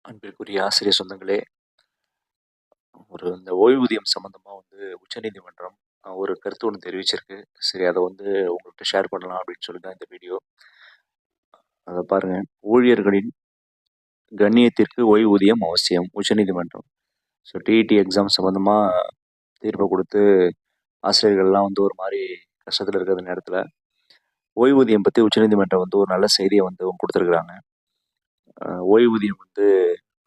அன்பிற்குரிய ஆசிரியர் சொந்தங்களே, இந்த ஓய்வூதியம் சம்மந்தமா உச்சநீதிமன்றம் ஒரு கருத்து ஒண்ணு தெரிவிச்சிருக்கு. சரி, அத உங்கள்ட்ட ஷேர் பண்ணலாம் அப்படின்னு சொல்லி தான் இந்த வீடியோ. அத பாருங்க. ஊழியர்களின் கண்ணியத்திற்கு ஓய்வூதியம் அவசியம். உச்சநீதிமன்றம். ஸோ டிஇடி எக்ஸாம் சம்மந்தமா தீர்ப்ப குடுத்து ஆசிரியர்கள்லாம் ஒரு மாரி கஷ்டத்துல இருக்கிற நேரத்துல, ஓய்வூதியம் பத்தி உச்சநீதிமன்றம் ஒரு நல்ல செய்திய குடுத்திருக்கிறாங்க. ஓய்வூதியம்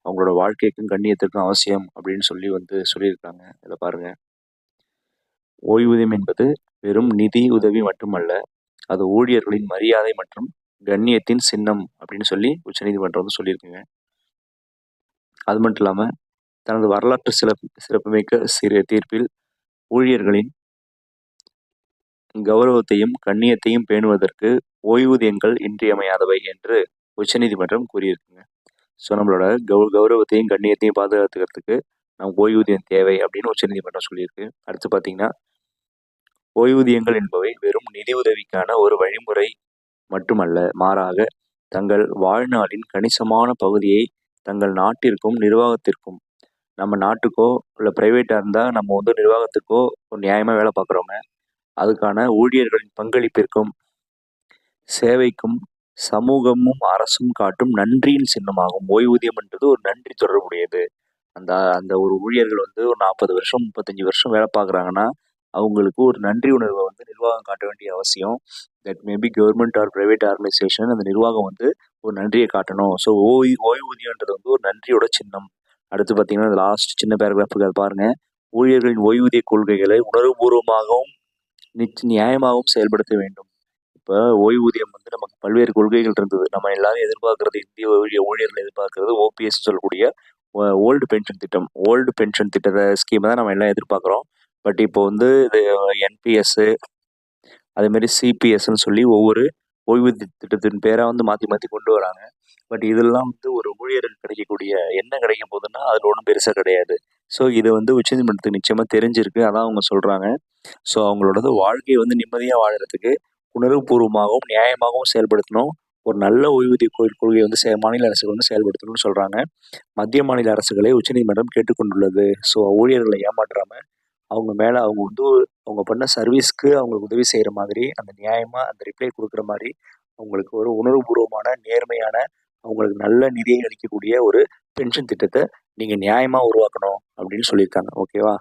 அவங்களோட வாழ்க்கைக்கும், கண்ணியத்திற்கும் அவசியம் அப்படின்னு சொல்லி சொல்லியிருக்காங்க. இத பாருங்க. ஓய்வூதியம் என்பது வெறும் நிதி உதவி மட்டுமல்ல, அது ஊழியர்களின் மரியாதை மற்றும் கண்ணியத்தின் சின்னம் அப்படின்னு சொல்லி உச்சநீதிமன்றம் சொல்லியிருக்குங்க. அது மட்டும் இல்லாம, தனது வரலாற்று சிறப்புமிக்க தீர்ப்பில் ஊழியர்களின் கௌரவத்தையும், கண்ணியத்தையும் பேணுவதற்கு ஓய்வூதியங்கள் இன்றியமையாதவை என்று உச்சநீதிமன்றம் கூறியிருக்குங்க. ஸோ நம்மளோட கௌரவத்தையும், கண்ணியத்தையும் பாதுகாத்துக்கிறதுக்கு நமக்கு ஓய்வூதியம் தேவை அப்படின்னு உச்சநீதிமன்றம் சொல்லியிருக்கு. அடுத்து பார்த்தீங்கன்னா, ஓய்வூதியங்கள் என்பவை வெறும் நிதி உதவிக்கான ஒரு வழிமுறை மட்டுமல்ல, மாறாக தங்கள் வாழ்நாளின் கணிசமான பகுதியை தங்கள் நாட்டிற்கும், நிர்வாகத்திற்கும், நம்ம நாட்டுக்கோ இல்ல பிரைவேட்டா இருந்தா நம்ம நிர்வாகத்துக்கோ ஒரு நியாயமா வேலை பார்க்குறோங்க. அதுக்கான ஊழியர்களின் பங்களிப்பிற்கும், சேவைக்கும் சமூகமும், அரசும் காட்டும் நன்றியின் சின்னமாகும். ஓய்வூதியம் என்றது ஒரு நன்றி தொடர்புடையது. அந்த அந்த ஒரு ஊழியர்கள் ஒரு 40 வருஷம், 35 வருஷம் வேலை பார்க்குறாங்கன்னா, அவங்களுக்கு ஒரு நன்றி உணர்வ நிர்வாகம் காட்ட வேண்டிய அவசியம். That maybe government R private organisation, அந்த நிர்வாகம் ஒரு நன்றிய காட்டணும். ஸோ ஓய்வூதியம்ன்றது ஒரு நன்றியோட சின்னம். அடுத்து பார்த்தீங்கன்னா, லாஸ்ட் சின்ன பேராகிராஃப்க்கு அத பாருங்க. ஊழியர்களின் ஓய்வூதிய கொள்கைகளை உணர்வுபூர்வமாகவும், நியாயமாகவும் செயல்படுத்த வேண்டும். இப்ப ஓய்வூதியம் நமக்கு பல்வேறு கொள்கைகள் இருந்தது. நம்ம எல்லாரும் எதிர்பார்க்கிறது, இந்திய ஊழியர்கள் எதிர்பார்க்கிறது ஓபிஎஸ் சொல்லக்கூடிய ஓல்டு பென்ஷன் திட்டம். ஓல்டு பென்ஷன் திட்டத்த ஸ்கீம தான் நம்ம எல்லாம் எதிர்பார்க்குறோம். பட் இப்போ இது என்பிஎஸ், அதே மாரி சிபிஎஸ்ன்னு சொல்லி ஒவ்வொரு ஓய்வூதிய திட்டத்தின் பேரா மாத்தி மாத்தி கொண்டு வராங்க. பட் இதெல்லாம் ஒரு ஊழியருக்கு கிடைக்கக்கூடிய என்ன கிடைக்க போகுதுன்னா, அதுல ஒண்ணும் பெருசா கிடையாது. ஸோ இது உச்சநீதிமன்றத்துக்கு நிச்சயமா தெரிஞ்சிருக்கு. அதான் அவங்க சொல்றாங்க. ஸோ அவங்களோட வாழ்க்கைய நிம்மதியா வாழறதுக்கு உணர்வுபூர்வமாகவும், நியாயமாகவும் செயல்படுத்தணும். ஒரு நல்ல ஓய்வூதிய கொள்கையை மாநில அரசுகள் செயல்படுத்தணும்னு சொல்றாங்க. மத்திய, மாநில அரசுகளை உச்சநீதிமன்றம் கேட்டுக்கொண்டுள்ளது. ஸோ ஊழியர்களை ஏமாற்றாம, அவங்க மேல அவங்க பண்ண சர்வீஸ்க்கு அவங்களுக்கு உதவி செய்யற மாதிரி, அந்த நியாயமா அந்த ரிப்ளை குடுக்குற மாரி, அவங்களுக்கு ஒரு உணர்வுபூர்வமான, நேர்மையான, அவங்களுக்கு நல்ல நிதியை அளிக்கக்கூடிய ஒரு பென்ஷன் திட்டத்த நீங்க நியாயமா உருவாக்கணும் அப்படின்னு சொல்லியிருக்காங்க. ஓகேவா?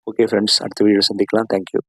ஓகே ஃப்ரெண்ட்ஸ், அடுத்த வீடியோல சந்திக்கலாம். Thank you.